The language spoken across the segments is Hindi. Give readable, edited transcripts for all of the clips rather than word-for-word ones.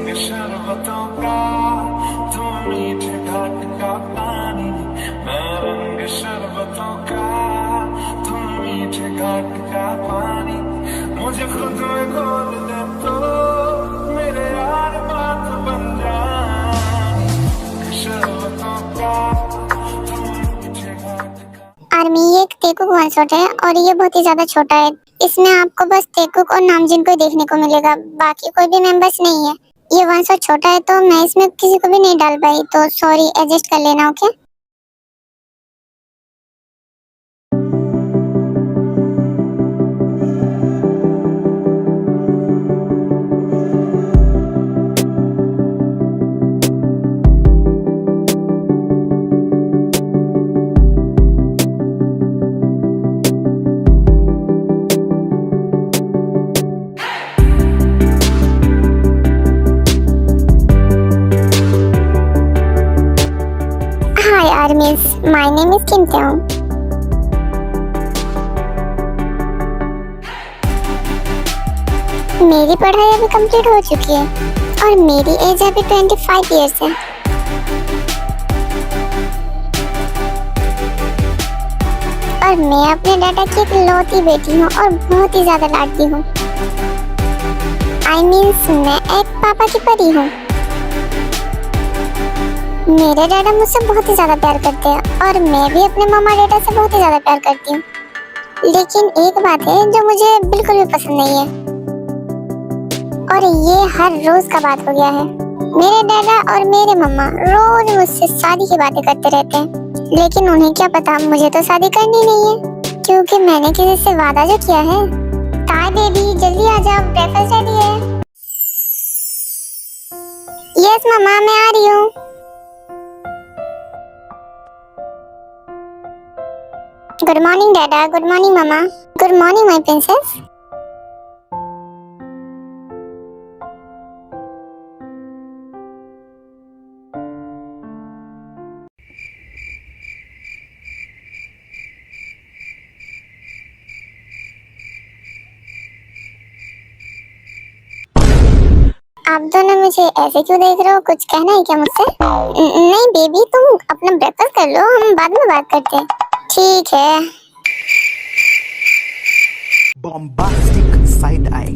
रंग शरबतों का, तुम मीठे घाट का पानी। मैं रंग शरबतों का, तुम मीठे घाट का पानी। मुझे खुद में घोल दे तो मेरे यार बात बन जाए। शरबतों का, तुम मीठे घाट का। आर्मी, ये एक तेकुक वन शॉट है और ये बहुत ही ज्यादा छोटा है। इसमें आपको बस तेकुक और नामजिन को देखने को मिलेगा, बाकी कोई भी मेंबर्स नहीं है। ये वन शॉट छोटा है तो मैं इसमें किसी को भी नहीं डाल पाई, तो सॉरी, एडजस्ट कर लेना। Okay. Hi armys, my name is Kim Taeyong. मेरी पढ़ाई अभी कंप्लीट हो चुकी है और मेरी एज अभी 25 इयर्स है। और मैं अपने डैडा की इकलौती बेटी हूँ और बहुत ही ज्यादा लाडली हूँ। आई मीन्स मैं एक पापा की परी हूँ। मेरे डैडा मुझसे बहुत ही ज्यादा प्यार करते हैं और मैं भी अपने मम्मा डैडा से बहुत ही ज्यादा प्यार करती हूँ। लेकिन एक बात है जो मुझे बिल्कुल भी पसंद नहीं है, और ये हर रोज का बात हो गया है। मेरे डैडा और मेरे मम्मा रोज मुझसे शादी की बातें करते रहते हैं, लेकिन उन्हें क्या पता मुझे तो शादी करनी नहीं है, क्योंकि मैंने किसी से वादा जो किया है। काय बेबी, जल्दी आ जाओ, ब्रेकफास्ट रेडी है। यस मम्मा, मैं आ रही हूँ। Good morning dada, good morning mamma, good morning my princess. आप दोनों मुझे ऐसे क्यों देख रहे हो? कुछ कहना है क्या मुझसे? नहीं बेबी, तुम अपना ब्रेकफास्ट कर लो, हम बाद में बात करते हैं। ठीक है। Bombastic side eye.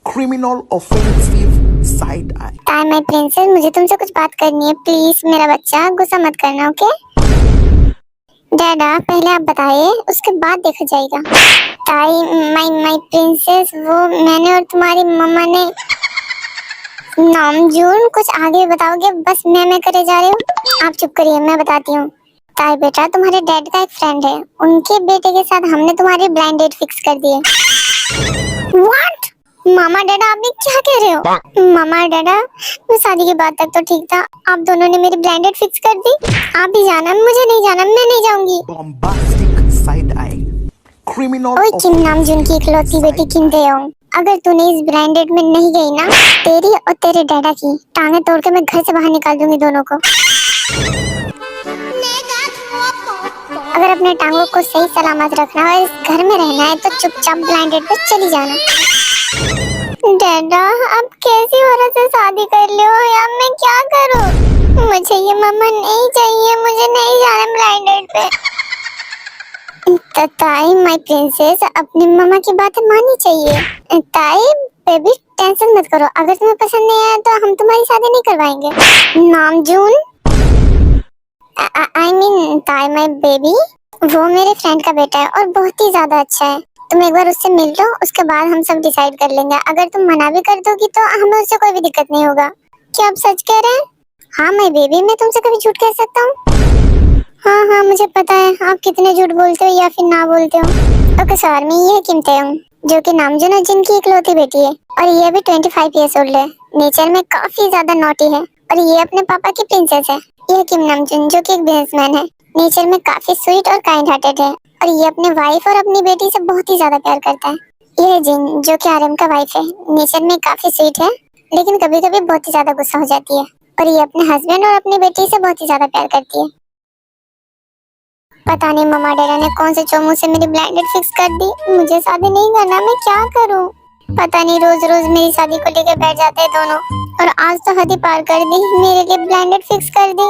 Criminal offensive side eye. Time my princess, मुझे तुमसे कुछ बात करनी है, प्लीज मेरा बच्चा, गुस्सा मत करना। ओके डैडा, पहले आप बताइए, उसके बाद देखा जाएगा। ताई, माय माय प्रिंसेस, वो मैंने और तुम्हारी मम्मा ने नामजून, कुछ आगे बताओगे? बस मैं करे जा रही हूँ। आप चुप करिए, मैं बताती हूँ। ताई बेटा, तुम्हारे डैड का एक फ्रेंड है, उनके बेटे के साथ हमने तुम्हारी ब्लाइंड डेट फिक्स कर दी है। व्हाट? मामा डैडा, आप ये क्या कह रहे हो? मामा डैडा, मैं शादी के बाद तक तो ठीक था, आप दोनों ने मेरी ब्लाइंड डेट फिक्स कर दी। आप भी जाना, मुझे नहीं जाना, मैं नहीं जाऊंगी। Bombastic side eye. Criminal ओए किम नामजून की इकलौती बेटी किम तेओंग, अगर तूने इस ब्लाइंड डेट में नहीं गई ना, तेरी और तेरे डैडा की टांगे तोड़ के मैं घर से बाहर निकाल दूंगी दोनों को। अगर अपने टांगों को सही सलामत रखना और इस घर में रहना है तो चुपचाप ब्लाइंड डेट पे चली जाना। डैडा, आप कैसी औरत से शादी कर ली हो यार, मैं क्या करूं? मुझे ये मम्मा नहीं चाहिए, मुझे नहीं जाना ब्लाइंड डेट पे। ताई माय प्रिंसेस, अपनी मम्मा की बातें माननी चाहिए। ताई बेबी, टेंशन मत करो, अगर तुम्हें पसंद नहीं आया तो हम तुम्हारी शादी नहीं करवाएंगे। नामजून, आई मीन ताई माय बेबी, वो मेरे फ्रेंड का बेटा है और बहुत ही ज्यादा अच्छा है। तुम एक बार उससे मिल लो, उसके बाद हम सब डिसाइड कर लेंगे। अगर तुम मना भी कर दोगी तो हमें उससे कोई भी दिक्कत नहीं होगा। क्या आप सच कह रहे हैं? हाँ माय बेबी, मैं तुमसे कभी झूठ कह सकता हूँ? हाँ हाँ, मुझे पता है आप कितने झूठ बोलते हो या फिर ना बोलते हो। ओके सर, मैं ये किम तेओंग, जो कि नामजून और जिनकी इकलौती बेटी है, और ये भी 25 इयर्स ओल्ड है। नेचर में काफी ज्यादा नॉटी है और ये अपने पापा की प्रिंसेस है। ये किम नामजून, जो कि एक बिजनेसमैन है, नेचर में काफी स्वीट और काइंड हार्टेड है और ये अपने वाइफ और अपनी बेटी से बहुत ही ज्यादा प्यार करता है। ये है जिन, जो कि आरएम का वाइफ है, नेचर में काफी स्वीट है लेकिन कभी कभी बहुत ही ज्यादा गुस्सा हो जाती है, और ये अपने हस्बैंड और अपनी बेटी से बहुत ही ज्यादा प्यार करती है। पता नहीं मम्मा डैडा ने कौन से चोमू से मेरी ब्लाइंड डेट फिक्स कर दी। मुझे शादी नहीं करना, मैं क्या करूं? पता नहीं रोज रोज मेरी शादी को लेकर बैठ जाते हैं दोनों। और आज तो हद ही पार कर दी, मेरे लिए ब्लाइंड फिक्स कर दी।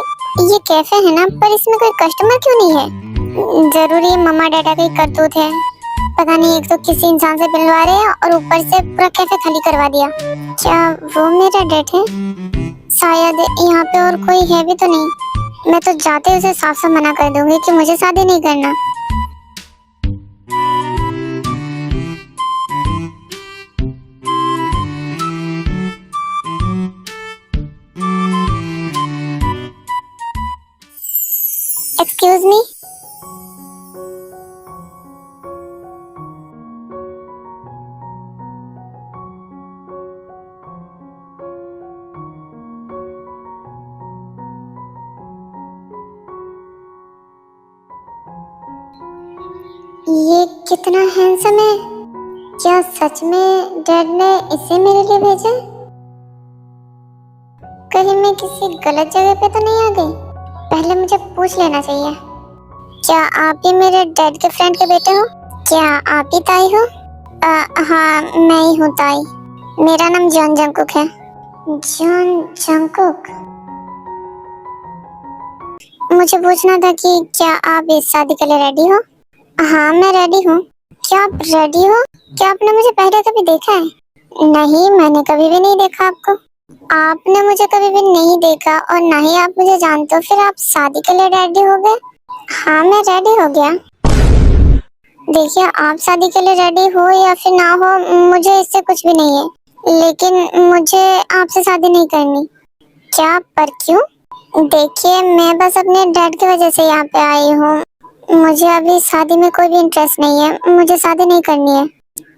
ये कैफे है ना, पर इसमें कोई कस्टमर क्यों नहीं है? जरूरी मम्मा डैडा का ही करतूत है। पता नहीं, एक तो किसी इंसान से मिलवा रहे हैं और ऊपर से पूरा कैफे खाली करवा दिया। क्या वो मेरा डेट है? शायद यहाँ पे और कोई है भी तो नहीं। मैं तो जाते उसे साफ साफ मना कर दूंगी कि मुझे शादी नहीं करना। Excuse me. ये कितना हैंडसम है। क्या सच में डैड ने इसे मेरे लिए भेजा? कहीं मैं किसी गलत जगह पे तो नहीं आ गई? पहले मुझे पूछ लेना चाहिए। क्या आप ही मेरे डैड के फ्रेंड के बेटे हो? क्या आप ही ताई हो? हाँ, मैं ही हूँ ताई। मेरा नाम जॉन जंकुक है। John Jungkook? मुझे पूछना था कि क्या आप इस शादी के लिए रेडी हो? हाँ, मैं रेडी हूँ। क्या आप रेडी हो? क्या आपने मुझे पहले कभी देखा है? नहीं, मैंने कभी भी नहीं देखा आपको। आपने मुझे कभी भी नहीं देखा और ना ही आप मुझे जानते हो, फिर आप शादी के लिए रेडी हो गए? हाँ, मैं रेडी हो गया। देखिए, आप शादी के लिए रेडी हो या फिर ना हो, मुझे इससे कुछ भी नहीं है, लेकिन मुझे आपसे शादी नहीं करनी। क्या? पर क्यों? देखिए, मैं बस अपने डैड की वजह से यहाँ पे आई हूँ। मुझे अभी शादी में कोई भी इंटरेस्ट नहीं है, मुझे शादी नहीं करनी है।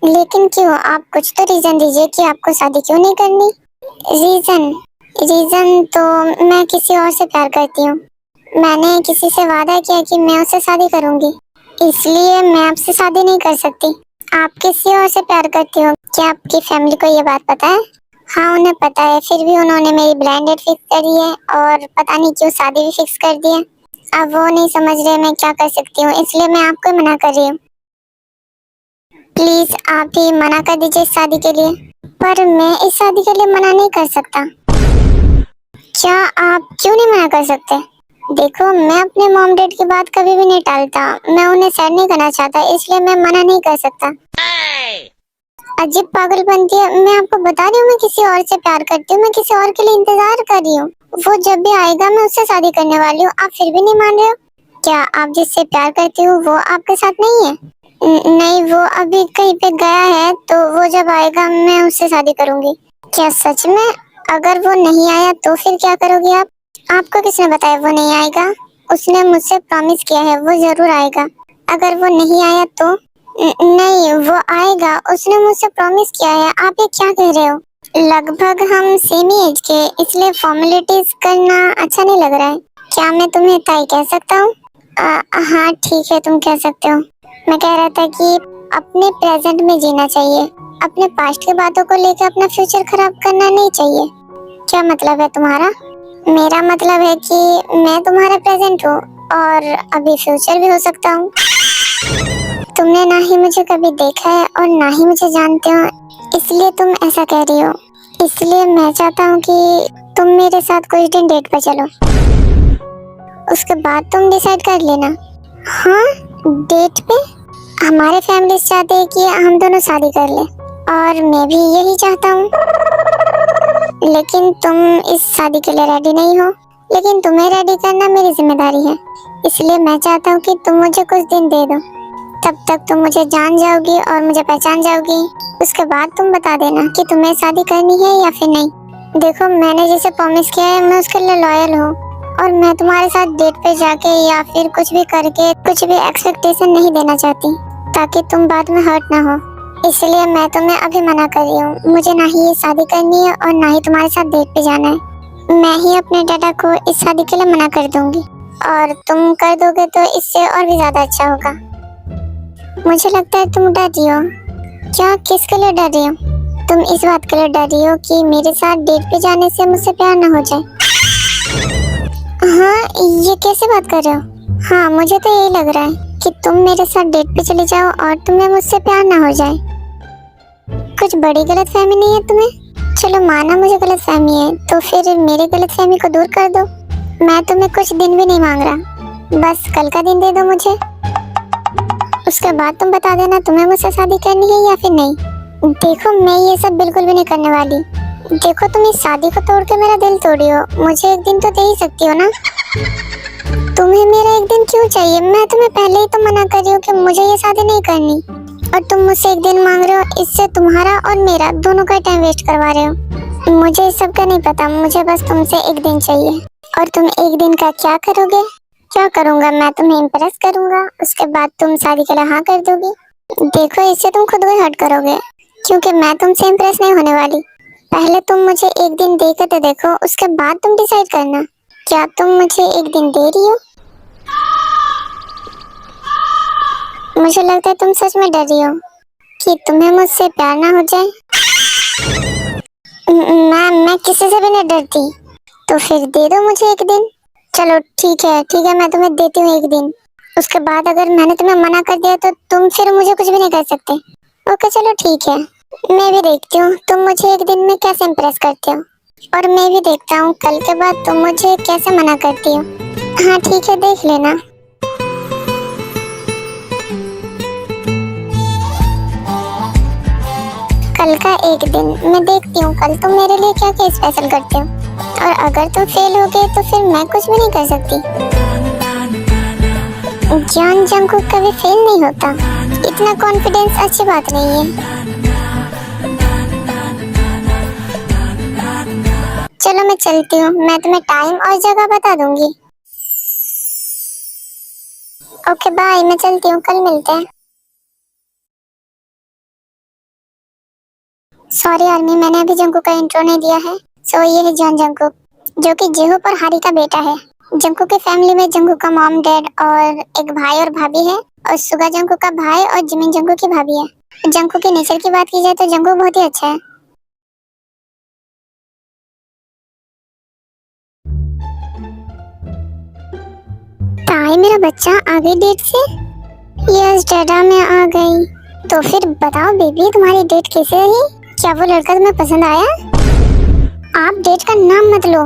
लेकिन क्यों? आप कुछ तो रीजन दीजिए कि आपको शादी क्यों नहीं करनी। रीजन तो मैं किसी और से प्यार करती हूँ। मैंने किसी से वादा किया कि मैं उससे शादी करूंगी, इसलिए मैं आपसे शादी नहीं कर सकती। आप किसी और से प्यार करती हो? क्या आपकी फैमिली को ये बात पता है? हाँ, उन्हें पता है, फिर भी उन्होंने मेरी ब्लाइंड डेट फिक्स करी है और पता नहीं क्यों शादी भी फिक्स कर दी है। अब वो नहीं समझ रहे मैं क्या कर सकती हूँ, इसलिए मैं आपको मना कर रही हूँ। प्लीज आप ही मना कर दीजिए इस शादी के लिए। पर मैं इस शादी के लिए मना नहीं कर सकता। क्या? आप क्यों नहीं मना कर सकते? देखो, मैं अपने मॉम डैड की बात कभी भी नहीं टालता। मैं उन्हें सैड नहीं करना चाहता, इसलिए मैं मना नहीं कर सकता। अजीब पागलपंती है। मैं आपको बता रही हूँ, मैं किसी और से प्यार करती हूँ, मैं किसी और के लिए इंतजार कर रही हूँ। वो जब भी आएगा मैं उससे शादी करने वाली हूँ। आप फिर भी नहीं मान रहे हो? क्या आप जिससे प्यार करती हो वो आपके साथ नहीं है? नहीं, वो अभी कहीं पे गया है, तो वो जब आएगा मैं उससे शादी करूंगी। क्या सच में? अगर वो नहीं आया तो फिर क्या करोगी आप? आपको किसने बताया वो नहीं आएगा? उसने मुझसे प्रॉमिस किया है वो जरूर आएगा। अगर वो नहीं आया तो? नहीं, वो आएगा, उसने मुझसे प्रॉमिस किया है। आप ये क्या कह रहे हो? लगभग हम सेम ही एज के, इसलिए फॉर्मेलिटीज करना अच्छा नहीं लग रहा है। क्या मैं तुम्हें ताई कह सकता हूँ? हाँ ठीक है, तुम कह सकते हो। मैं कह रहा था कि अपने प्रेजेंट में जीना चाहिए, अपने पास्ट की बातों को लेकर अपना फ्यूचर खराब करना नहीं चाहिए। क्या मतलब है तुम्हारा? मेरा मतलब है कि मैं तुम्हारा प्रेजेंट हूँ और अभी फ्यूचर भी हो सकता हूँ। तुमने ना ही मुझे कभी देखा है और ना ही मुझे जानते हो, इसलिए तुम ऐसा कह रही हो। इसलिए मैं चाहता हूँ कि तुम मेरे साथ कुछ दिन डेट पर चलो, उसके बाद तुम डिसाइड कर लेना। हाँ, डेट पे? हमारे फैमिली चाहते हैं कि हम दोनों शादी कर ले और मैं भी यही चाहता हूँ। लेकिन तुम इस शादी के लिए रेडी नहीं हो, लेकिन तुम्हें रेडी करना मेरी जिम्मेदारी है। इसलिए मैं चाहता हूँ कि तुम मुझे कुछ दिन दे दो, तब तक तुम मुझे जान जाओगी और मुझे पहचान जाओगी। उसके बाद तुम बता देना कि तुम्हें शादी करनी है या फिर नहीं। देखो, मैंने जैसे प्रॉमिस किया है मैं उसके लिए लॉयल हूँ और मैं तुम्हारे साथ डेट पे जाके या फिर कुछ भी करके कुछ भी एक्सपेक्टेशन नहीं देना चाहती, ताकि तुम बाद में हर्ट ना हो। इसलिए मैं तुम्हें अभी मना कर रही हूँ। मुझे ना ही ये शादी करनी है और ना ही तुम्हारे साथ डेट पे जाना है। मैं ही अपने डैडा को इस शादी के लिए मना कर दूंगी और तुम कर दोगे तो इससे और भी ज्यादा अच्छा होगा। मुझे लगता है तुम डर रही हो। क्या? किसके लिए डर रही हो? तुम इस बात के लिए डर रही हो कि मेरे साथ डेट पे जाने से मुझसे प्यार ना हो जाए। हाँ, ये कैसे बात कर रहे हो? हाँ, मुझे तो यही लग रहा है कि तुम मेरे साथ डेट पे चले जाओ और तुम्हें मुझसे प्यार ना हो जाए। कुछ बड़ी गलतफहमी नहीं है तुम्हें? चलो माना मुझे गलतफहमी है, तो फिर मेरी गलतफहमी को दूर कर दो। मैं तुम्हें कुछ दिन भी नहीं मांग रहा, बस कल का दिन दे दो मुझे। उसके बाद तुम बता देना तुम्हें मुझसे शादी करनी है या फिर नहीं। देखो मैं ये सब बिल्कुल भी नहीं करने वाली। देखो तुम इस शादी को तोड़ के मेरा दिल तोड़ी हो, मुझे एक दिन तो दे ही सकती हो ना। तुम्हें मेरा एक दिन क्यों चाहिए? मैं तुम्हें पहले ही तो मना कर रही हूँ कि मुझे ये शादी नहीं करनी, और तुम मुझसे एक दिन मांग रहे हो। इससे तुम्हारा और मेरा दोनों का टाइम वेस्ट करवा रहे हो। मुझे इस सब का नहीं पता, मुझे बस तुमसे एक दिन चाहिए। और तुम एक दिन का क्या करोगे? क्या करूँगा? मैं तुम्हें इम्प्रेस करूँगा, उसके बाद तुम शादी के लिए हाँ कर दोगी। देखो इससे तुम खुद को हर्ट करोगे, क्योंकि मैं तुमसे इम्प्रेस नहीं होने वाली। पहले तुम मुझे एक दिन देकर तो देखो, उसके बाद तुम डिसाइड करना। क्या तुम मुझे एक दिन दे रही हो? मुझे लगता है तुम सच में डर रही हो कि तुम्हें मुझसे प्यार ना हो जाए। मैं किसी से भी नहीं डरती, तो फिर दे दो मुझे एक दिन। चलो ठीक है मैं तुम्हें देती हूँ एक दिन। उसके बाद अगर मैंने तुम्हें मना कर दिया तो तुम फिर मुझे कुछ भी नहीं कर सकते। ओके चलो ठीक है, मैं भी देखती हूँ तुम मुझे एक दिन में कैसे इम्प्रेस करते हो, और मैं भी देखता हूँ कल के बाद तुम मुझे कैसे मना करती हो। हाँ ठीक है, देख लेना। कल का एक दिन मैं देखती हूँ कल तुम मेरे लिए क्या क्या स्पेशल करते हो, और अगर तुम फेल हो गए तो फिर मैं कुछ भी नहीं कर सकती। जॉन जंगकुक कभी फेल नहीं होता, इतना कॉन्फिडेंस अच्छी बात नहीं है। चलो मैं चलती हूँ, मैं तुम्हें टाइम और जगह बता दूंगी। ओके बाय, मैं चलती हूँ, कल मिलते हैं। सॉरी आर्मी, मैंने अभी जंगकुक का इंट्रो नहीं दिया है। सो ये है जॉन जंगकुक, जो कि जिहोप और हारी का बेटा है। जंगकुक के फैमिली में जंगकुक का मॉम डैड और एक भाई और भाभी है, और सुगा जंगकुक का भाई और जिमिन जंगकुक की भाभी है। जंगकुक के नेचर की बात की जाए तो जंगकुक बहुत ही अच्छा है। ताई मेरा बच्चा आ गई डेट से? यस डैडा मैं आ गई। तो फिर बताओ बेबी, तुम्हारी डेट कैसे रही? क्या वो लड़का तुम्हें पसंद आया? आप डेट का नाम मत लो,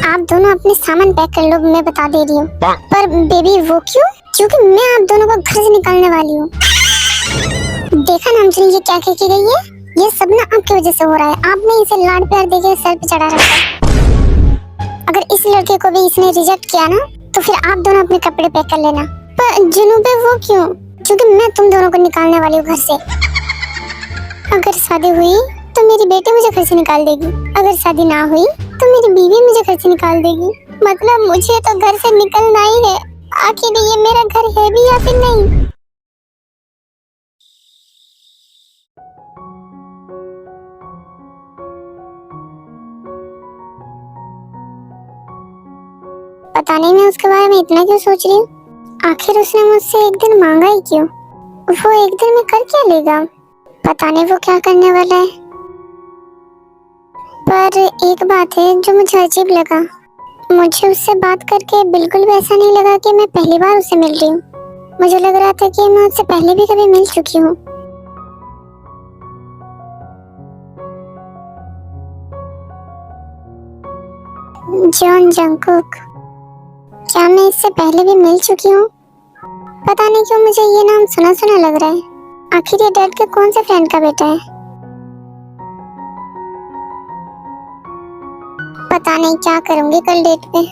आप दोनों अपने सामान पैक कर लो, मैं बता दे रही हूँ। पर बेबी वो क्यों? क्योंकि मैं आप दोनों को घर से निकालने वाली हूँ। देखा ना अंजलि, ये क्या कह के गई है? ये सब ना आपकी वजह से हो रहा है। आपने इसे लाड प्यार देके सर पे चढ़ा रखा। अगर इस लड़के को भी इसने रिजेक्ट किया ना तो फिर आप दोनों अपने कपड़े पैक कर लेना। पर जुनूबे वो क्यों? क्योंकि मैं तुम दोनों को निकालने वाली हूँ घर से। अगर शादी हुई तो मेरी बेटी मुझे घर से निकाल देगी, अगर शादी ना हुई तो मेरी बीवी मुझे घर से निकाल देगी। मतलब मुझे तो घर से निकलना ही है। आखिर ये मेरा घर है भी या फिर नहीं? पता नहीं मैं उसके बारे में इतना क्यों सोच रही हूँ। आखिर उसने मुझसे एक दिन मांगा ही क्यों? वो एक दिन में कर क्या लेगा? पता नहीं वो क्या करने वाला है। पर एक बात है जो मुझे अजीब लगा, मुझे उससे बात करके बिल्कुल भी ऐसा नहीं लगा कि मैं पहली बार उससे मिल रही हूँ। मुझे लग रहा था कि मैं उससे पहले भी कभी मिल चुकी हूँ। जॉन जंगकुक, क्या मैं इससे पहले भी मिल चुकी हूँ? पता नहीं क्यों मुझे ये नाम सुना सुना लग रहा है। आखिर ये डैड के कौन से फ्रेंड का बेटा है? पता नहीं क्या करूंगी कल डेट पे।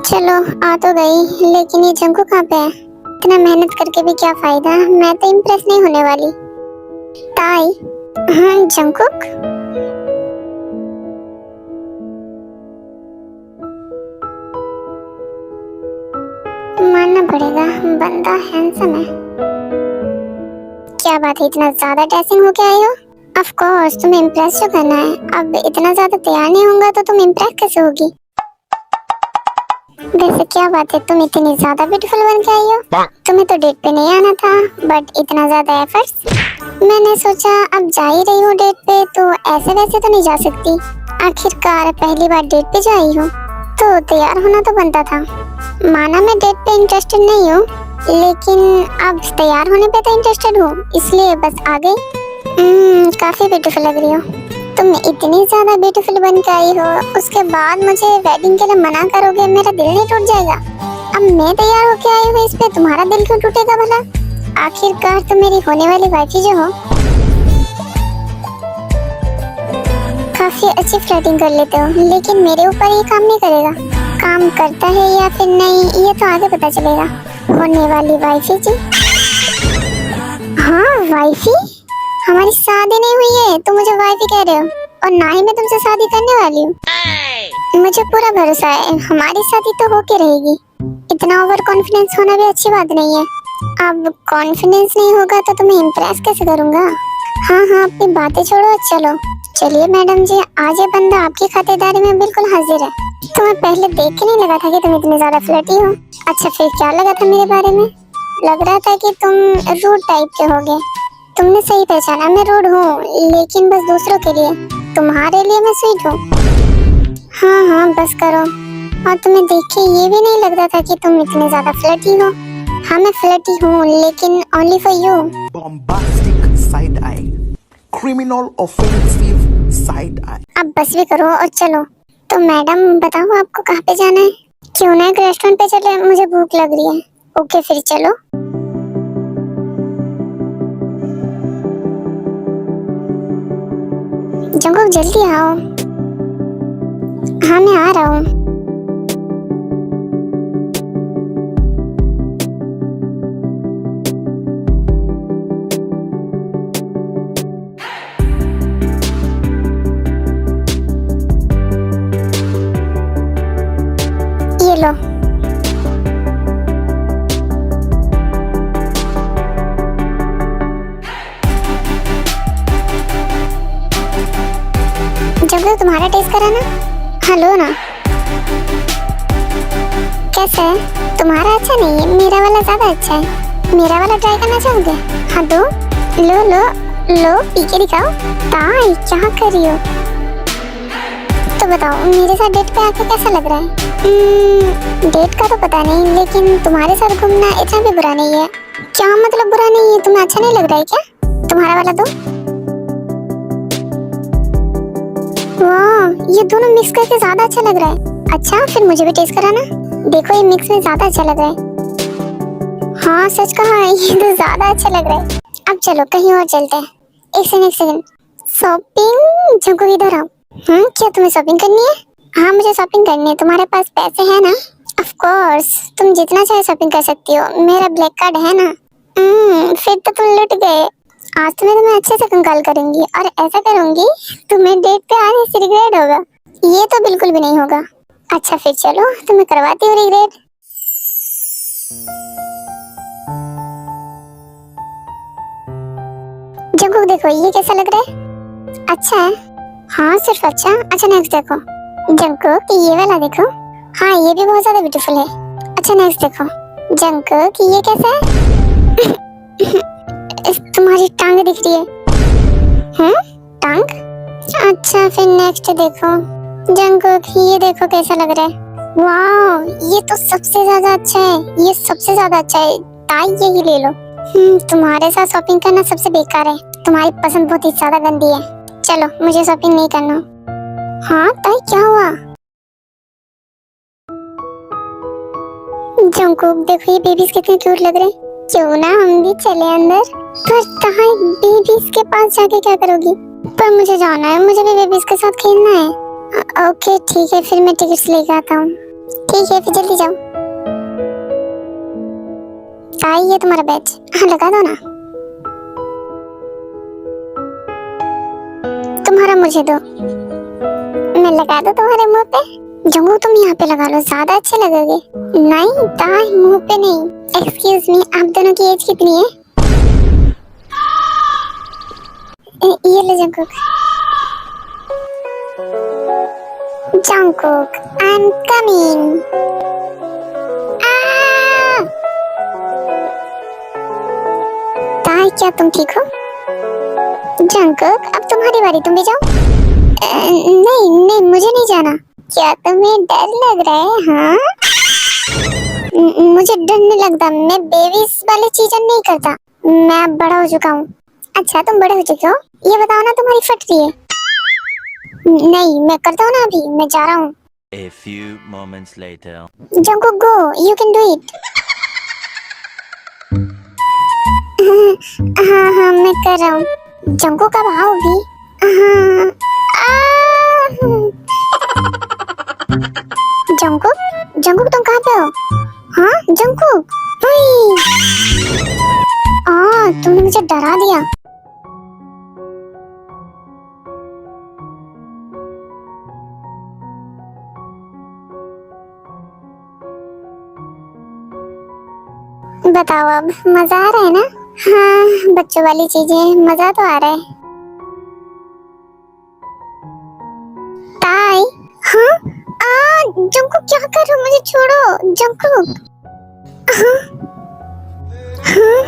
चलो आ तो गई, लेकिन ये जंगकुक कहाँ पे है? इतना मेहनत करके भी क्या फायदा, मैं तो इम्प्रेस नहीं होने वाली। ताई, हाँ जंगकुक। मानना पड़ेगा बंदा हैंडसम है। क्या बात है, इतना ज्यादा ड्रेसिंग होके आई हो? ऑफ कोर्स तुम्हें इम्प्रेस तो करना है। अब इतना ज्यादा तैयार नहीं होगा तो तुम इम्प्रेस कैसे होगी? वैसे क्या बात है, तुम इतनी ज्यादा ब्यूटीफुल बन के आई हो। तुम्हें तो डेट पे नहीं आना था, बट इतना ज्यादा एफर्ट्स। मैंने सोचा अब जा ही रही हूँ डेट पे तो ऐसे वैसे तो नहीं जा सकती। आखिरकार पहली बार डेट पे जा रही हूँ तो तैयार होना तो बनता था। माना मैं डेट पे इंटरेस्टेड नहीं हूँ, लेकिन अब तैयार होने पे तो इंटरेस्टेड हूँ, इसलिए बस आ गई। काफी ब्यूटीफुल लग रही हो तुम। इतनी ज्यादा ब्यूटीफुल बन के आई हो, उसके बाद मुझे वेडिंग के लिए मना करोगे? मेरा दिल नहीं टूट जाएगा? अब मैं तैयार होके आई हूँ, इस पे तुम्हारा दिल क्यों टूटेगा भला? आखिरकार तुम मेरी होने वाली वाइफी जो हो। काफी अच्छी फ्लर्टिंग कर लेते हो, लेकिन मेरे ऊपर ये काम नहीं करेगा। काम करता है या फिर नहीं ये तो आगे पता चलेगा। होने वाली वाइफी जी? हाँ वाइफी? हमारी शादी नहीं हुई है तो मुझे वाइफी कह रहे हो, और ना ही मैं तुमसे शादी करने वाली हूँ। मुझे पूरा भरोसा है हमारी शादी तो होके रहेगी। इतना ओवर कॉन्फिडेंस होना भी अच्छी बात नहीं है। अब कॉन्फिडेंस नहीं होगा तो तुम्हें इम्प्रेस कैसे करूँगा? हाँ अपनी बातें छोड़ो, चलो। चलिए मैडम जी, आज ये बंदा आपकी खातिरदारी में बिल्कुल हाजिर है। तुम्हें पहले देख के नहीं लगा था कि तुम इतने ज्यादा फ्लर्टी हो। अच्छा फिर क्या लगा था मेरे बारे में? लग रहा था कि तुम रूड टाइप के होगे। तुमने सही पहचाना, मैं रूड हूँ, लेकिन बस दूसरों के लिए। तुम्हारे लिए मैं स्वीट हूँ। हाँ बस करो। और तुम्हें देख के ये भी नहीं लग रहा था कि तुम इतने ज्यादा फ्लर्टी हो। हाँ मैं फ्लर्टी हूँ, लेकिन only for you. bombastic side eye, criminal offensive side eye. अब बस भी करो और चलो। तो मैडम बताओ आपको कहाँ पे जाना है? क्यों ना एक रेस्टोरेंट पे चले, मुझे भूख लग रही है। ओके फिर चलो। जंगकुक जल्दी आओ। हाँ मैं आ रहा हूँ। ये लो। जंगकुक तुम्हारा टेस्ट करा ना? हेलो ना। कैसा है? तुम्हारा अच्छा नहीं है, मेरा वाला ज्यादा अच्छा है। मेरा वाला ट्राई करना चाहोगे? हाँ दो। लो पी के दिखाओ। ताई क्या कर रही हो? तो बताओ मेरे साथ डेट पे आके कैसा लग रहा है? डेट का तो पता नहीं, लेकिन तुम्हारे साथ घूमना इतना भी बुरा नहीं है। क्या मतलब बुरा नहीं है? तुम्हें अच्छा नहीं लग रहा है क्या? तुम्हारा वाला दो। वाह ये दोनों मिक्स करके ज्यादा अच्छा लग रहा है। अच्छा फिर मुझे भी टेस्ट कराना। देखो ये मिक्स में ज्यादा अच्छा लग रहा है। हाँ सच कहा, ये तो ज्यादा अच्छा लग रहा है। अब चलो कहीं और चलते हैं। एक सेकंड। शॉपिंग? जंगकुक इधर आओ। क्या तुम्हें शॉपिंग करनी है? हाँ मुझे शॉपिंग करनी है। तुम्हारे पास पैसे हैं ना? ऑफ कोर्स, तुम जितना चाहे शॉपिंग कर सकती हो, मेरा ब्लैक कार्ड है ना। फिर तो तुम लुट गए। आज तो मैं तुम्हें अच्छे से कंगाल करूंगी, और ऐसा करूंगी तुम्हें डेट पे आने से रिग्रेट होगा। ये तो बिल्कुल भी नहीं होगा। अच्छा फिर चलो तुम्हें करवाती हूँ रिग्रेट। जंगकुक देखो ये कैसा लग रहा है? अच्छा है? हाँ सिर्फ अच्छा। अच्छा नेक्स्ट देखो। जंगकुक ये वाला देखो। हाँ ये भी बहुत ज्यादा ब्यूटीफुल है। अच्छा नेक्स्ट देखो। जंगकुक ये कैसा है? तुम्हारी टांग दिख रही है। टांग? अच्छा फिर नेक्स्ट देखो। जंगकुक ये देखो कैसा लग रहा है। वाह ये तो सबसे ज्यादा अच्छा है। ये सबसे ज्यादा अच्छा है। ताई यही ले लो। तुम्हारे साथ शॉपिंग करना सबसे बेकार है। तुम्हारी पसंद बहुत ही ज्यादा गंदी है। चलो मुझे शॉपिंग नहीं करना। हाँ ताई क्या हुआ? जंगकुक देखो ये बेबीज कितने क्यूट लग रहे हैं। क्यों ना हम भी चले अंदर? पर ताई बेबीज के पास जाके क्या करोगी? पर मुझे जाना है, मुझे भी बेबीज के साथ खेलना है। ओके ठीक है फिर मैं टिकट्स लेके आता हूँ। ठीक है फिर जल्दी जाओ। ताई ये तुम्हारा बैच। हाँ लगा दो ना। तुम्हारा मुझे दो। मैं लगा दूं तुम्हारे मुंह पे? जंगकुक तुम यहाँ पे लगा लो, ज्यादा अच्छे लगोगे। नहीं ताई मुंह पे नहीं। एक्सक्यूज मी आप दोनों की एज कितनी है? ये ले Jungkook. Jungkook I am coming. ताई क्या तुम ठीक हो? जंगकुक अब तुम्हारी बारी, तुम भी जाओ। नहीं नहीं मुझे नहीं जाना। क्या तुम्हें डर लग रहा है? हाँ मुझे डर नहीं लगता, मैं बेबीज वाली चीजें नहीं करता, मैं अब बड़ा हो चुका हूँ। अच्छा तुम बड़े हो चुके हो, ये बताओ ना तुम्हारी फट रही है। नहीं मैं करता हूँ ना, अभी मैं जा रहा हूँ। A few moments later. Jungkook go, you can do it. हाँ हाँ मैं कर रहा हूँ। जंगकुक अब आओ भी। हाँ जंगकुक, जंगकुक तुम कहाँ पे हो? हाँ जंगकुक, तुमने मुझे डरा दिया। बताओ अब मजा आ रहा है ना? हाँ बच्चों वाली चीजें, मजा तो आ रहा है। ताई, हाँ जंगकुक क्या कर रहे हो? मुझे छोड़ो जंगकुक। हाँ हाँ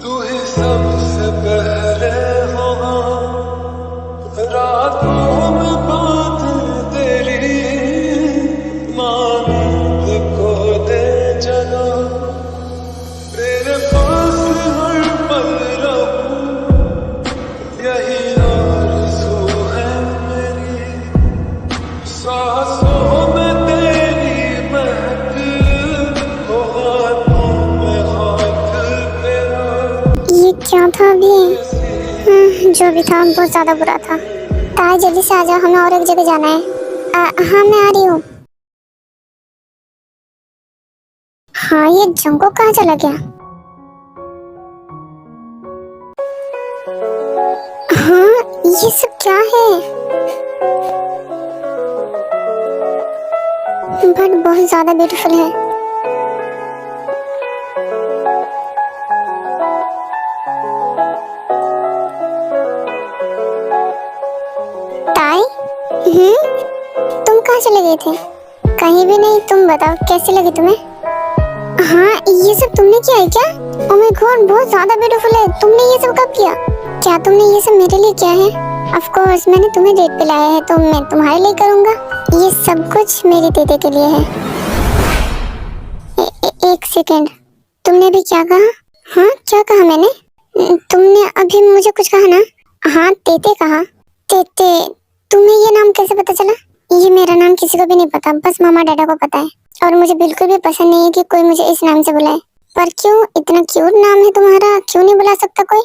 तू ही सबसे पहले हो, रातों में बात तेरी मानंद को दे जना, तेरे पास हर पल रहूं, यही आरज़ू है मेरी, सांसों में तेरी महक हो, हाथों में हाथ तेरा। ये क्या था अभी? जो भी था बहुत ज्यादा बुरा था। ताई जल्दी से आ जाओ, हमें और एक जगह जाना है। हाँ मैं आ रही हूँ। हाँ ये जंगकुक कहाँ चला गया? हाँ ये सब क्या है? बट बहुत ज्यादा ब्यूटीफुल है। ताई, तुम कहाँ चले गए थे? कहीं भी नहीं, तुम बताओ कैसी लगी तुम्हें? हाँ ये सब तुमने किया है क्या? ओह माय गॉड बहुत ज्यादा ब्यूटीफुल है। तुमने ये सब कब किया? क्या तुमने ये सब मेरे लिए किया है? ऑफ कोर्स मैंने तुम्हें डेट पे लाया है तो मैं तुम्हारे लिए करूँगा। ये सब कुछ मेरी दीदी के लिए है। एक सेकेंड, तुमने भी क्या कहा? हाँ क्या कहा मैंने? तुमने अभी मुझे कुछ कहा ना? हाँ तेते कहा। तेते, तुम्हें ये नाम कैसे पता चला? ये मेरा नाम किसी को भी नहीं पता, बस मामा डैडा को पता है। और मुझे बिल्कुल भी पसंद नहीं है कि कोई मुझे इस नाम से बुलाए। पर क्यों, इतना क्यूट नाम है तुम्हारा, क्यों नहीं बुला सकता कोई?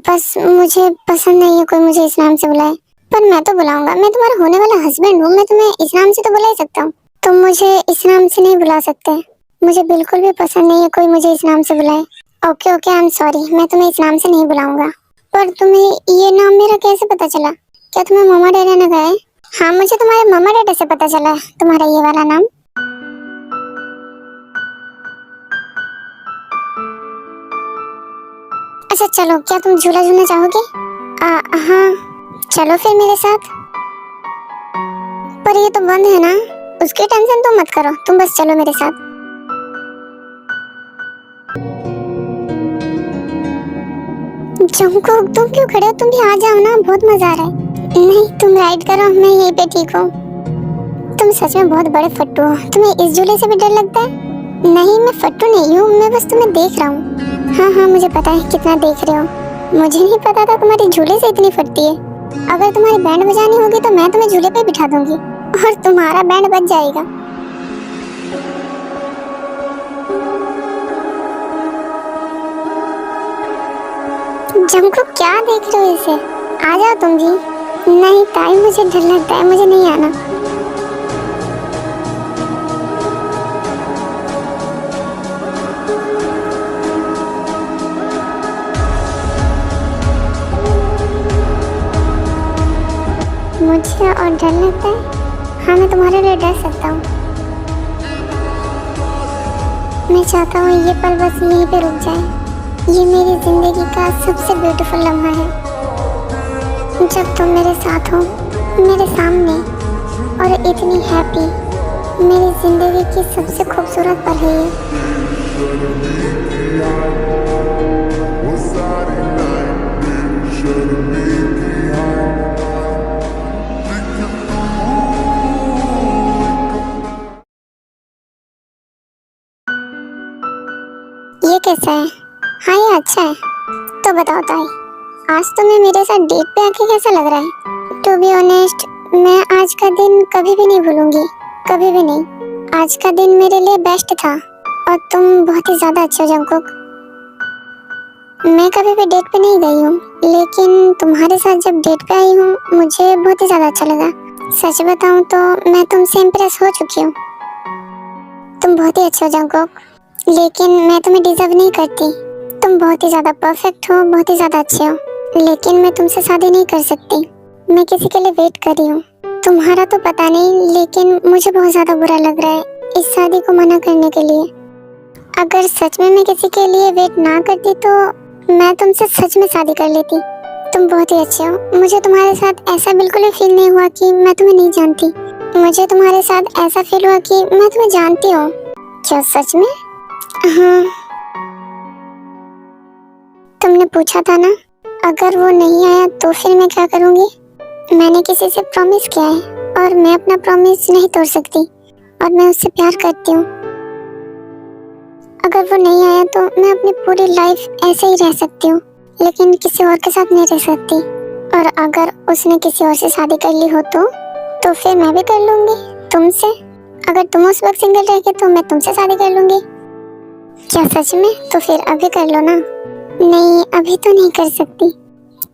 बस मुझे पसंद नहीं है कोई मुझे इस नाम से बुलाए। पर मैं तो बुलाऊंगा, मैं तुम्हारा होने वाला हस्बैंड हूँ, मैं तुम्हें इस नाम से तो बुला ही सकता हूँ। तुम मुझे इस नाम से नहीं बुला सकते। मुझे बिल्कुल भी पसंद नहीं है कोई मुझे इस नाम से बुलाए। Okay okay I am sorry, मैं तुम्हें इस नाम से नहीं बुलाऊंगा। पर तुम्हें ये नाम मेरा कैसे पता चला? क्या तुम्हें मामा डैडा ने कहा है? हाँ मुझे तुम्हारे मामा डैडा से पता चला है तुम्हारा ये वाला नाम। अच्छा चलो, क्या तुम झूला झूलना चाहोगे? हाँ चलो फिर मेरे साथ। पर ये तो बंद है ना, उसकी टेंशन तुम मत करो, तुम बस चलो मेरे साथ। जंगकुक तुम क्यों खड़े हो? तुम भी आ जाओ ना, बहुत मजा आ रहा है। नहीं तुम राइड करो, मैं यहीं पे ठीक हूँ। तुम सच में बहुत बड़े फट्टू हो, तुम्हें इस झूले से भी डर लगता है? नहीं मैं फट्टू नहीं हूँ, मैं बस तुम्हें देख रहा हूँ। हाँ हाँ मुझे पता है कितना देख रहे हो। मुझे नहीं पता था तुम्हारी झूले से इतनी फटती है। अगर तुम्हारी बैंड बजानी होगी तो मैं तुम्हें झूले पे बिठा दूंगी और तुम्हारा बैंड बज जाएगा। जंगकुक क्या देख रहे हो इसे? आ जाओ तुम भी। नहीं ताई मुझे डर लगता है, मुझे नहीं आना। मुझे और डर लगता है? हाँ मैं तुम्हारे लिए डर सकता हूँ। मैं चाहता हूँ ये पल बस यहीं पे रुक जाए। ये मेरी जिंदगी का सबसे ब्यूटीफुल लम्हा है, जब तुम मेरे साथ हो, मेरे सामने, और इतनी हैप्पी। मेरी जिंदगी की सबसे खूबसूरत पल है ये। ये कैसा है? हाँ ये अच्छा है। तो बताओ ताई, आज तुम्हें मेरे साथ डेट पे आके कैसा लग रहा है? टू बी ऑनेस्ट, मैं आज का दिन कभी भी नहीं भूलूंगी, कभी भी नहीं। आज का दिन मेरे लिए बेस्ट था और तुम बहुत ही ज्यादा अच्छे हो जंगकुक। मैं कभी भी डेट पे नहीं गई हूँ, लेकिन तुम्हारे साथ जब डेट पे आई हूँ मुझे बहुत ही ज्यादा अच्छा लगा। सच बताऊँ तो मैं तुमसे इम्प्रेस हो चुकी हूँ। तुम बहुत ही अच्छे हो जंगकुक, लेकिन मैं तुम्हें डिजर्व नहीं करती। तुम बहुत ही ज्यादा परफेक्ट हो, बहुत ही ज्यादा अच्छे हो, लेकिन मैं तुमसे शादी नहीं कर सकती। मैं किसी के लिए वेट कर रही हूँ। तुम्हारा तो पता नहीं, लेकिन मुझे बहुत ज्यादा बुरा लग रहा है इस शादी को मना करने के लिए। अगर सच में मैं किसी के लिए वेट ना करती तो मैं तुमसे सच में शादी कर लेती। तुम बहुत ही अच्छे हो। मुझे तुम्हारे साथ ऐसा बिल्कुल भी फील नहीं हुआ कि मैं तुम्हें नहीं जानती। मुझे तुम्हारे साथ ऐसा फील हुआ कि मैं तुम्हें जानती हूँ। क्या सच में? हाँ। तुमने पूछा था ना, अगर वो नहीं आया तो फिर मैं क्या करूँगी? मैंने किसी से प्रॉमिस किया है और मैं अपना प्रॉमिस नहीं तोड़ सकती, और मैं उससे प्यार करती हूँ। अगर वो नहीं आया तो मैं अपनी पूरी लाइफ ऐसे ही रह सकती हूँ, लेकिन किसी और के साथ नहीं रह सकती। और अगर उसने किसी और से शादी कर ली हो तो फिर मैं भी कर लूंगी तुमसे। अगर तुम उस वक्त सिंगल रह गए तो मैं तुमसे शादी कर लूंगी। क्या सच में? तो फिर अभी कर लो ना। नहीं, अभी तो नहीं कर सकती।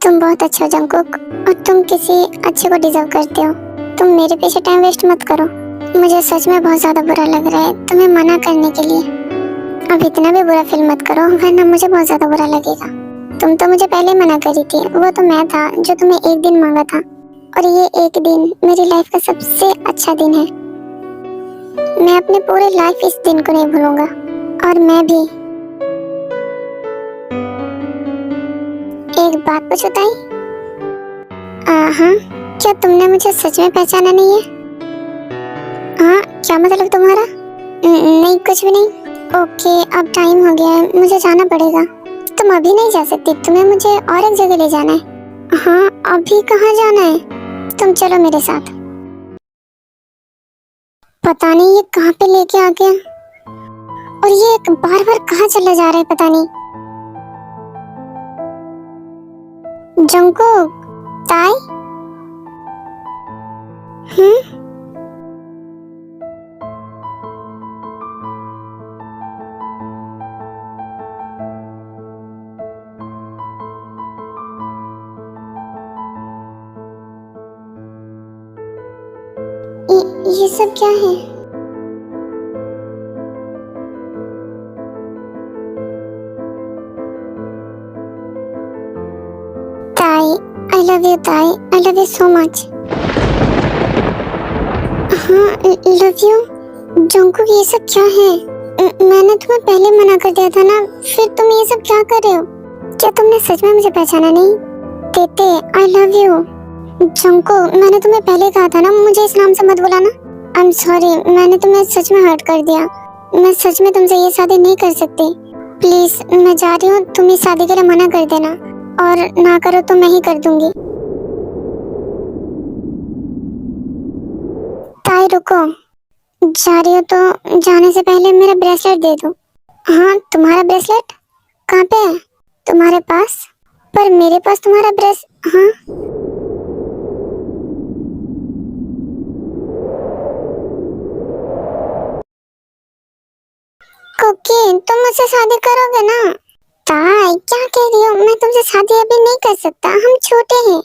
तुम बहुत अच्छा हो जंगकुक, और तुम किसी अच्छे को डिजर्व करते हो। तुम मेरे पीछे टाइम वेस्ट मत करो। मुझे सच में बहुत ज्यादा बुरा लग रहा है तुम्हें मना करने के लिए। अब इतना भी बुरा फील मत करो, वरना मुझे बहुत ज्यादा बुरा लगेगा। तुम तो मुझे पहले मना करी थी। वो तो मैं था जो तुम्हें एक दिन मांगा था, और ये एक दिन मेरी लाइफ का सबसे अच्छा दिन है। मैं अपनी पूरी लाइफ इस दिन को नहीं भूलूंगा। और मैं भी। एक बात पूछो ताई? हाँ, क्या तुमने मुझे सच में पहचाना नहीं है? हाँ, क्या मतलब तुम्हारा? नहीं, कुछ भी नहीं। ओके, अब टाइम हो गया है, मुझे जाना पड़ेगा। तुम अभी नहीं जा सकती, तुम्हें मुझे और एक जगह ले जाना है। हाँ, अभी कहाँ जाना है? तुम चलो मेरे साथ। पता नहीं ये कहाँ पे लेके आ गया, और ये बार बार कहाँ चला जा रहा है पता नहीं। जंगकुक, ताई? ये सब क्या है? ताई, आई लव यू ताई, I love you so much. हाँ, लव यू। जंगकुक, ये सब क्या है? मैंने तुम्हें पहले मना कर दिया था ना, फिर तुम ये सब क्या कर रहे हो? क्या तुमने सच में मुझे पहचाना नहीं? तेते, आई लव यू। जंगकुक, मैंने तुम्हें पहले कहा था ना मुझे इस नाम से मत बुलाना। आई एम सॉरी, मैंने तुम्हें सच में हर्ट कर दिया। मैं सच में तुमसे ये शादी नहीं कर सकती। प्लीज, मैं जा रही हूँ, तुम इस शादी के लिए मना कर देना, और ना करो तो मैं ही कर दूंगी। ताई रुको, जा रही हो तो जाने से पहले मेरा ब्रेसलेट दे दो। हाँ, तुम्हारा ब्रेसलेट कहाँ पे है? तुम्हारे पास? पर मेरे पास तुम्हारा हाँ। कुकी, तुम मुझसे शादी करोगे ना? ताई, क्या कह रही हो? मैं तुमसे शादी अभी नहीं कर सकता, हम छोटे हैं।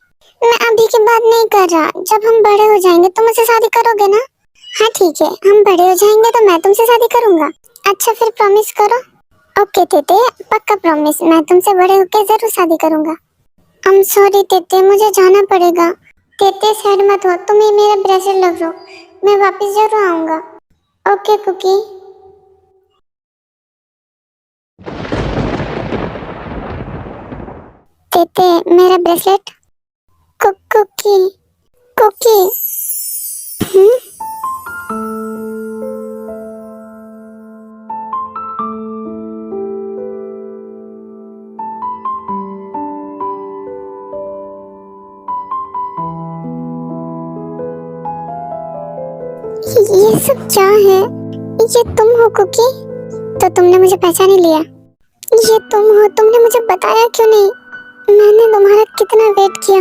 मैं अभी की बात नहीं कर रहा, जब हम बड़े हो जाएंगे तो मुझसे शादी करोगे ना? हाँ ठीक है, हम बड़े हो जाएंगे तो मैं तुमसे शादी करूंगा। अच्छा, फिर प्रॉमिस करो। ओके तेते, पक्का प्रॉमिस, मैं तुमसे बड़े होके जरूर शादी करूंगा। आई एम सॉरी तेते, मुझे जाना पड़ेगा। तेते सैड मत हो, तुम ही मेरा ब्रेसलेट लग लो, मैं वापस जरूर आऊंगा। Okay Cookie. तेते, मेरा ब्रेसलेट। Cookie, cookie. ये सब क्या है? ये तुम हो कुकी? तो तुमने मुझे पहचान ही लिया। ये तुम हो, तुमने मुझे बताया क्यों नहीं? मैंने तुम्हारा कितना वेट किया,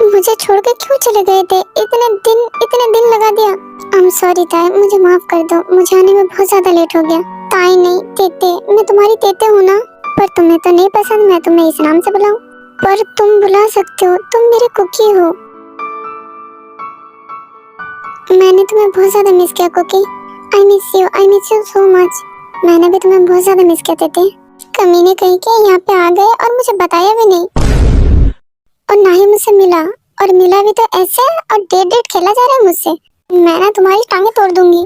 मुझे छोड़ के क्यों चले गए थे? इतने दिन लगा दिया। आई एम सॉरी ताई, मुझे माफ कर दो, मुझे आने में बहुत ज्यादा लेट हो गया। ताई नहीं, तेते, मैं तुम्हारी तेते हूँ ना। पर तुम्हें तो नहीं पसंद मैं तुम्हें इस नाम से बुलाऊं, पर तुम बुला सकते हो, तुम मेरे कुकी हो। मैंने तुम्हें बहुत ज्यादा मिस किया Cookie. I miss you so much. मैंने भी तुम्हें बहुत ज्यादा मिस किया तेते। कमीने कहीं के यहाँ पे आ गए और मुझे बताया भी नहीं, और ना ही मुझसे मिला, और मिला भी तो ऐसे, और डेट खेला जा रहा है मुझसे। मैं ना तुम्हारी टांगे तोड़ दूंगी।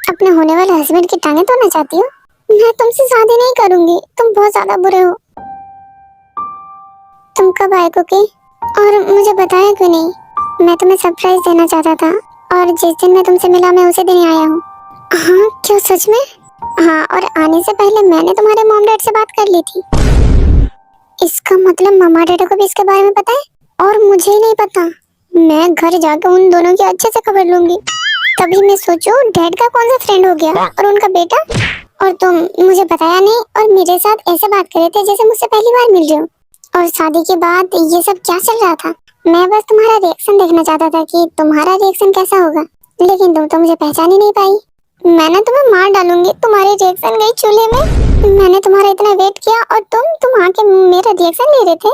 अपने होने वाले हस्बैंड की टांगे तोड़ना चाहती हो? मैं तुमसे शादी नहीं करूंगी, तुम बहुत ज्यादा बुरे हो। तुम कब आए कुकी? और मुझे बताया क्यों नहीं? मैं तुम्हें सरप्राइज देना चाहता था, और जिस दिन मैं तुमसे मिला मैं उसी दिन ही आया हूँ। हाँ क्यों, सच में? हाँ, और आने से पहले मैंने तुम्हारे मॉम डैड से बात कर ली थी। इसका मतलब मम्मा डैडा को भी इसके बारे में पता है, और मुझे ही नहीं पता। मैं घर जाकर उन दोनों की अच्छे से खबर लूंगी। तभी मैं सोचूं डैड का कौन सा फ्रेंड हो गया और उनका बेटा, और तुम मुझे बताया नहीं और मेरे साथ ऐसे बात कर रहे थे जैसे मुझसे पहली बार मिल रहे हो। और शादी के बाद ये सब क्या चल रहा था? मैं बस तुम्हारा रिएक्शन देखना चाहता था कि तुम्हारा रिएक्शन कैसा होगा, लेकिन तुम तो मुझे पहचान ही नहीं पाई। मैं ना तुम्हें मार डालूंगी, तुम्हारे रिएक्शन गई चूल्हे में। मैंने तुम्हारा इतना वेट किया और तुम आके मेरा रिएक्शन ले रहे थे।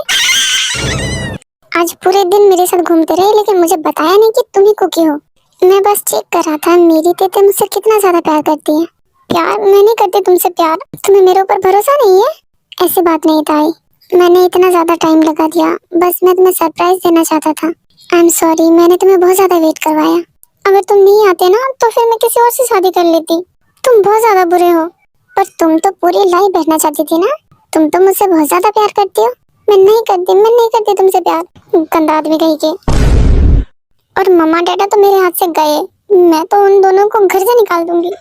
आज पूरे दिन मेरे साथ घूमते रहे, लेकिन मुझे बताया नहीं कि तुम ही कुकी हो। मैं बस चेक कर रहा था मेरी तेते मुझसे कितना ज्यादा प्यार करती है। प्यार? मैं नहीं करती तुमसे प्यार। तुम्हें मेरे ऊपर भरोसा नहीं है? ऐसी बात नहीं ताई, मैंने इतना ज्यादा टाइम लगा दिया, बस मैं तुम्हें सरप्राइज देना चाहता था। आई एम सॉरी, मैंने तुम्हें बहुत ज्यादा वेट करवाया। अगर तुम नहीं आते ना तो फिर मैं किसी और से शादी कर लेती। तुम बहुत ज्यादा बुरे हो, पर तुम तो पूरी लाइफ बैठना चाहती थी ना। तुम तो मुझसे बहुत ज्यादा प्यार करती हो। मैं नहीं करती तुमसे प्यार, गंदा आदमी कहीं के। और मम्मा डैडा तो मेरे हाथ से गए, मैं तो उन दोनों को घर से निकाल दूंगी।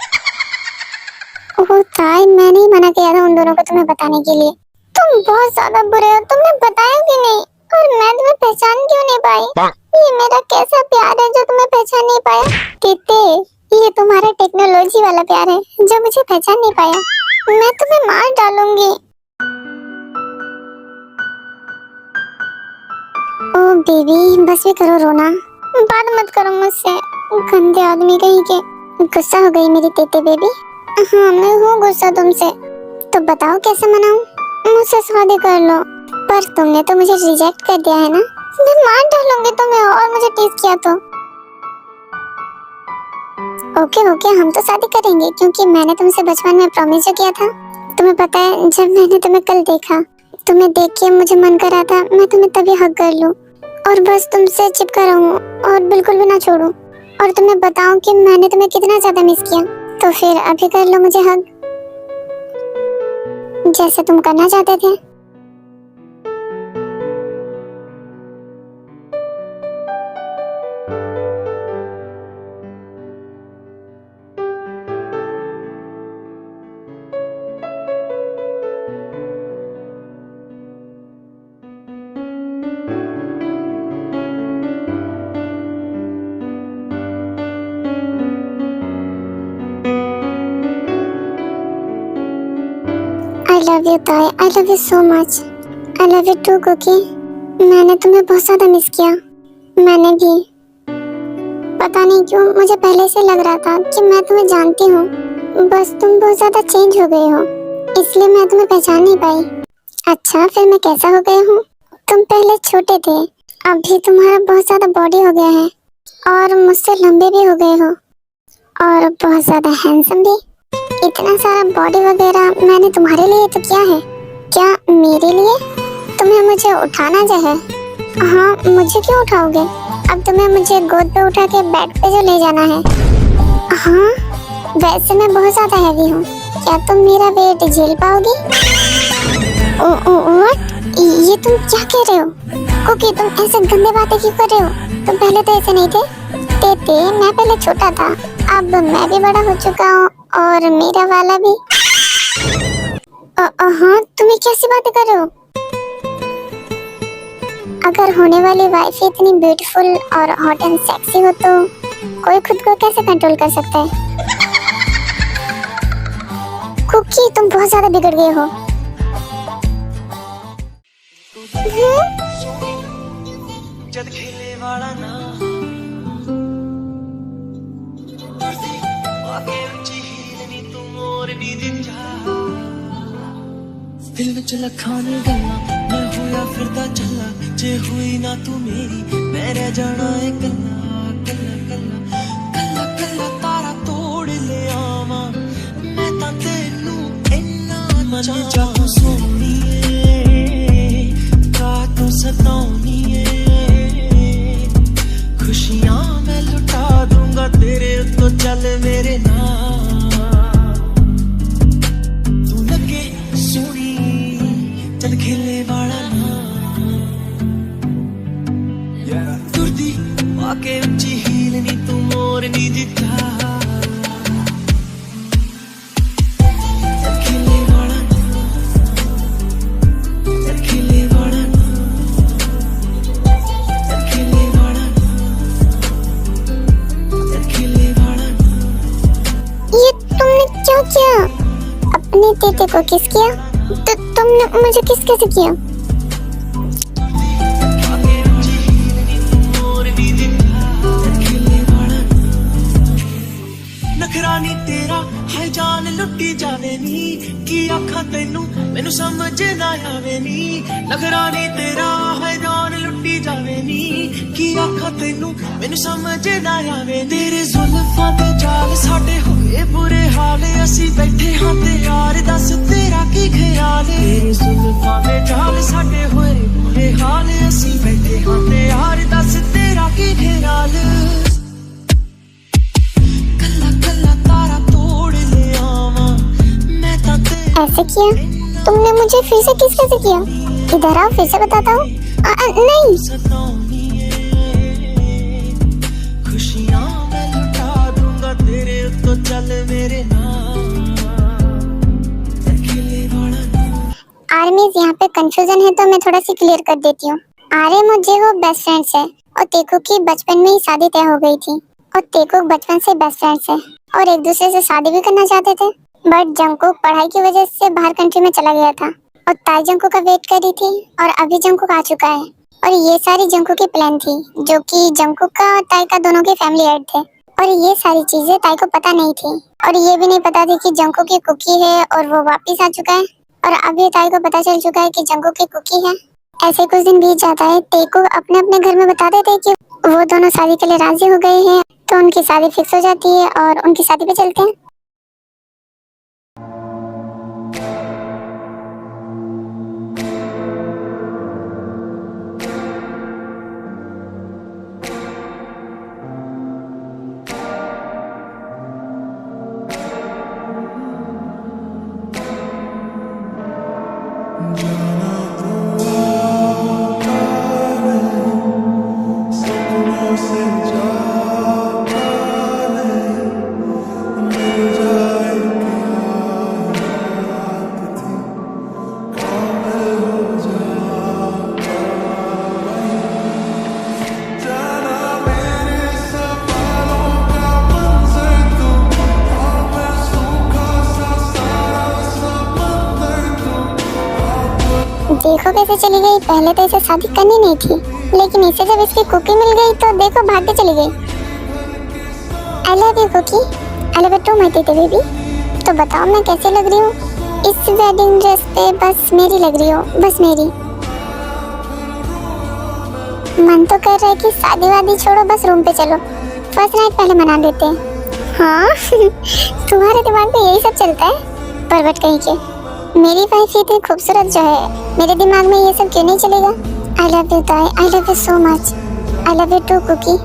ओह ताई, मैंने ही मना किया था उन दोनों को तुम्हें बताने के लिए। तुम बहुत ज्यादा बुरे हो, तुमने बताया क्यों नहीं? और मैं तुम्हें पहचान क्यों नहीं पाई? ये मेरा कैसा प्यार है जो तुम्हें पहचान नहीं पाया? तेते, ये तुम्हारा टेक्नोलॉजी वाला प्यार है जो मुझे पहचान नहीं पाया। मैं तुम्हें मार डालूंगी। ओ बेबी, बस भी करो रोना, बात मत करो मुझसे, गंदे आदमी कहीं के। गुस्सा हो गई मेरी तेते बेबी? हाँ, मैं हूँ गुस्सा तुमसे। तो बताओ कैसे मनाऊं? मुझसे शादी कर लो। पर तुमने तो मुझे रिजेक्ट कर दिया है ना। मैं मार डालूंगी तुम्हें और मुझे टीज किया तो। ओके, हम तो शादी करेंगे, क्योंकि मैंने तुमसे बचपन में प्रॉमिस जो किया था। तुम्हें पता है, जब मैंने तुम्हें कल देखा, तुम्हें देख के मुझे मन कर रहा था मैं तुम्हें तभी हक कर लूं और बस तुमसे चिपका रहूं और बिल्कुल भी ना छोड़ूं, और तुम्हें बताऊं कि मैंने तुम्हें कितना ज्यादा मिस किया। तो फिर अभी कर लो मुझे हक, जैसे तुम करना चाहते थे। I love you ताई, I love you so much. I love you too Cookie. मैंने तुम्हें बहुत ज्यादा मिस किया। मैंने भी, पता नहीं क्यों मुझे पहले से लग रहा था कि मैं तुम्हें जानती हूँ, बस तुम बहुत ज्यादा चेंज हो गए हो, इसलिए मैं तुम्हें पहचान नहीं पाई। अच्छा, फिर मैं कैसा हो गया हूँ? तुम पहले छोटे थे, अभी तुम्हारा बहुत ज्यादा बॉडी हो गया है, और मुझसे लंबे भी हो गए हो, और बहुत ज्यादा हैंडसम भी। इतना सारा बॉडी वगैरह मैंने तुम्हारे लिए तो किया है। क्या मेरे लिए? तुम्हें मुझे उठाना जो है? हाँ, मुझे क्यों उठाओगे? अब तुम्हें मुझे गोद पे उठा के बेड पे जो ले जाना है। हाँ, वैसे मैं बहुत ज्यादा हैवी हूँ, क्या तुम मेरा वेट झेल पाओगी? व्हाट? ये तुम क्या कह रहे हो? कुकी, तुम ऐसे गंदे बातें क्यों कर रहे हो? तुम पहले तो ऐसे नहीं थे। तेते, मैं पहले छोटा था, अब मैं भी बड़ा हो चुका हूँ, और मेरा वाला भी। हाँ, तुम ये कैसी बातें कर रहे हो? अगर होने वाली वाइफ इतनी ब्यूटीफुल और हॉट एंड सेक्सी हो तो कोई खुद को कैसे कंट्रोल कर सकता है? कुकी, तुम बहुत ज्यादा बिगड़ गए हो। जद खेले वाला ना आगे ऊंची हील नी तू मोर नी दिंजा दिल विच लखां ने गल्लां मैं होया फिरदा चला जे हुई ना तू मेरी मैं रह जाना है कल्ला कल्ला कल्ला कल्ला कल्ला तारा तोड़ ले आवां मैं तां तैनू इन्ना मन चाहूं सोहणीए का तू सताउणीए खुशियां मैं लुटा दूंगा तेरे उत्तों चल मेरे नाल तू लगे सोनी चल खेले वाला ना तुरदी आके ऊंची हील नी तू मोर नी दिता चल खेले वाला ना चल खेले वाला ना चल खेले वाला ये तुमने क्या किया? अपने तेते को किस किया? तो तुमने मुझे किस कैसे किया? नखरानी तेरा है जान लुटी जावे नी की आखा तेनू मैनू समझ ना आवे नी नखरानी तेरा है जान लुटी जावे नी की आखा तेनू मैनू समझ ना आवे तेरे जुल्फां दे जाल साडे होए बुरे हाल असी बैठे हां ते यार दस तेरा की ख्याल तेरे जुल्फां दे जाल साडे होए बुरे हाल असी बैठे हां ते यार दस तेरा की ख्याल ऐसे किया? तुमने मुझे फिर से किस कैसे किया? इधर आओ, फिर से बताता हूँ। नहीं। खुशियां मैं लुटा दूंगा तेरे तो चल मेरे आर्मीज यहाँ पे कंफ्यूजन है तो मैं थोड़ा सी क्लियर कर देती हूँ। आर्यन और जेहो बेस्ट फ्रेंड्स है और तेकू की बचपन में ही शादी तय हो गई थी और तेकू बचपन से बेस्ट फ्रेंड्स है और एक दूसरे से शादी भी करना चाहते थे, बट जंगकुक पढ़ाई की वजह से बाहर कंट्री में चला गया था और ताई जंगकुक का वेट कर रही थी और अभी जंगकुक आ चुका है और ये सारी जंगकुक की प्लान थी जो कि जंगकुक का और ताई का दोनों के फैमिली हेड थे और ये सारी चीजें ताई को पता नहीं थी और ये भी नहीं पता थी कि जंगकुक की कुकी है और वो वापिस आ चुका है और अभी ताई को पता चल चुका है कि जंगकुक की कुकी है। ऐसे कुछ दिन बीत जाता है, तेकू अपने अपने घर में बता देते कि वो दोनों शादी के लिए राजी हो गए हैं तो उनकी शादी फिक्स हो जाती है और उनकी शादी पे चलते हैं। देखो कैसे चली गई, पहले तो इसे शादी करनी नहीं थी लेकिन इसे जब इसकी कुकी मिल गई तो देखो भाग के चली गई। I love you Cookie, I love you too my टेटे बेबी। तो बताओ मैं कैसे लग रही हूँ इस वेडिंग ड्रेस पे? बस मेरी लग रही हो, बस मेरी। मन तो कर रहा है कि शादी वादी छोड़ो, बस रूम पे चलो, फर्स्ट नाइट पहले मना लेते हैं। हाँ तुम्हारे दिमाग में यही सब चलता है, परवट कहीं के। मेरी वाइफ इतनी खूबसूरत जो है, मेरे दिमाग में ये सब क्यों नहीं चलेगा? आई लव यू ताई, I love you so much, I love you too Cookie.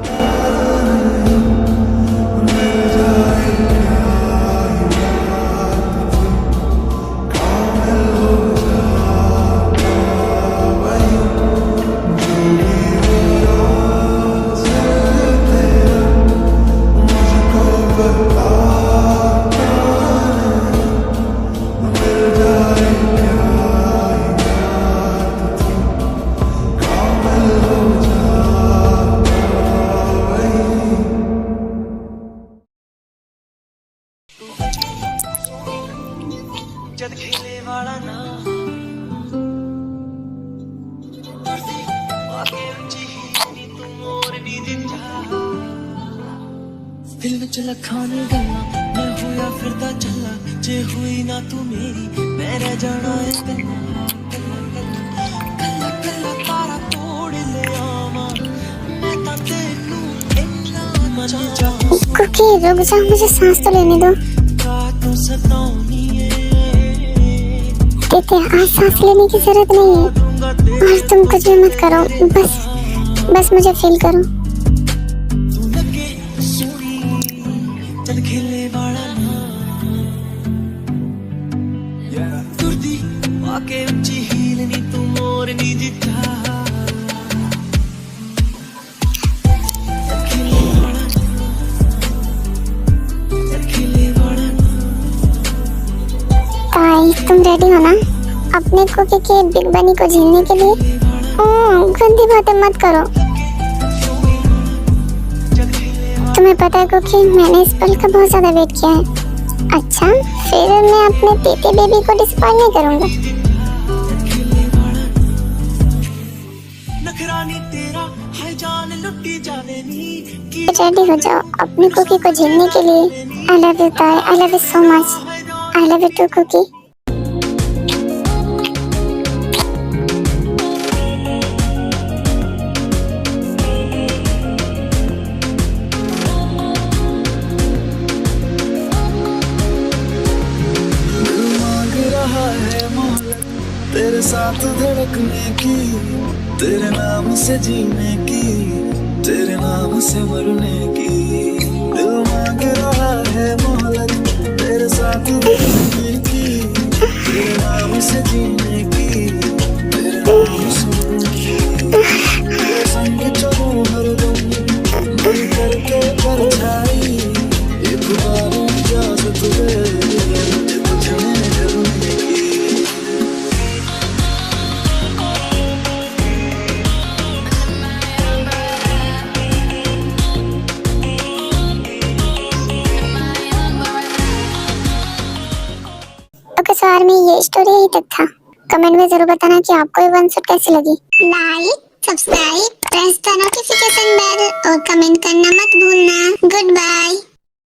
दिल विच लखां ने गल्लां मैं होया फिरदा चला जे हुई ना तू मेरी मैं रह जाना है कल्ला कल्ला कल्ला तारा तोड़ ले आवां मैं तां तैनू इन्ना मजा जाऊं कुकी रुक जाओ, मुझे सांस तो लेने दो। का तू सताऊनी है देते आज सांस लेने की जरूरत नहीं है और तुम कुछ भी मत करो, बस मुझे फील करो। तू लगे सोनी चल खेले वाला ना तुरदी आके ऊंची हील नी तू मोरनी जिता चल खेले वाला ना चल खेले वाला ना ताई तुम रेडी हो ना अपने कुकी के बिग बनी को झेलने के लिए? गंदी बातें मत करो। तुम्हें पता है कुकी, मैंने इस पल का बहुत ज्यादा वेट किया है। अच्छा, फिर मैं अपने तीते बेबी को डिसअपॉइंट नहीं करूंगा। नखरानी तेरा है जान लुटी जावे नी की रेडी हो जाओ अपनी कुकी को झेलने के लिए। आई लव यू ताई, I love you so much, I love you too Cookie. तेरे साथ धड़कने की, तेरे नाम से जीने की, तेरे नाम से मरने की। दिल मांग रहा है मोहलत तेरे साथ धड़कने की, तेरे नाम से जीने की, तेरे नाम से मरने की। तेरे संग चलूं हरदम मिल करके परछाई, एक बार इजाजत दे मुझे तुझ में ढलने की। सवार में ये स्टोरी यही तक था। कमेंट में जरूर बताना कि आपको ये वन शॉट कैसी लगी। Like, subscribe, press the notification bell और कमेंट करना मत भूलना। Good bye.